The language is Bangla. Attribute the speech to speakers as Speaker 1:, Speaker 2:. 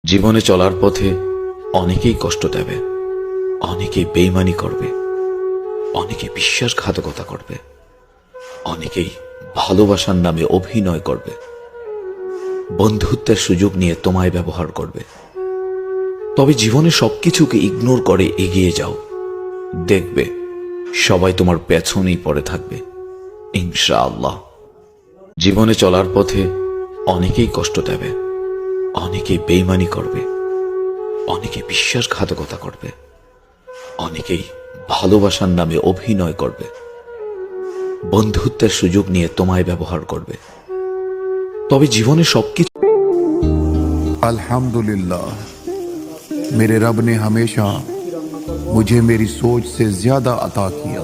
Speaker 1: জীবনে চলার পথে অনেকেই কষ্ট দেবে, অনেকেই বেইমানি করবে, অনেকে বিশ্বাসঘাতকতা করবে, অনেকেই ভালোবাসার নামে অভিনয় করবে, বন্ধুত্বের সুযোগ নিয়ে তোমায় ব্যবহার করবে। তবে জীবনে সবকিছুকে ইগনোর করে এগিয়ে যাও, দেখবে সবাই তোমার পেছনেই পড়ে থাকবে ইনশাআল্লাহ। জীবনে চলার পথে অনেকেই কষ্ট দেবে, অনেকেই বেইমানি করবে, অনেকে বিশ্বাসঘাতকতা করবে, অনেকেই ভালোবাসার নামে অভিনয় করবে, বন্ধুত্বের সুযোগ নিয়ে তোমায় ব্যবহার করবে। তবে জীবনে সবকিছু
Speaker 2: अल्हम्दुलिल्लाह, मेरे रब ने हमेशा मुझे मेरी सोच से ज्यादा अता किया।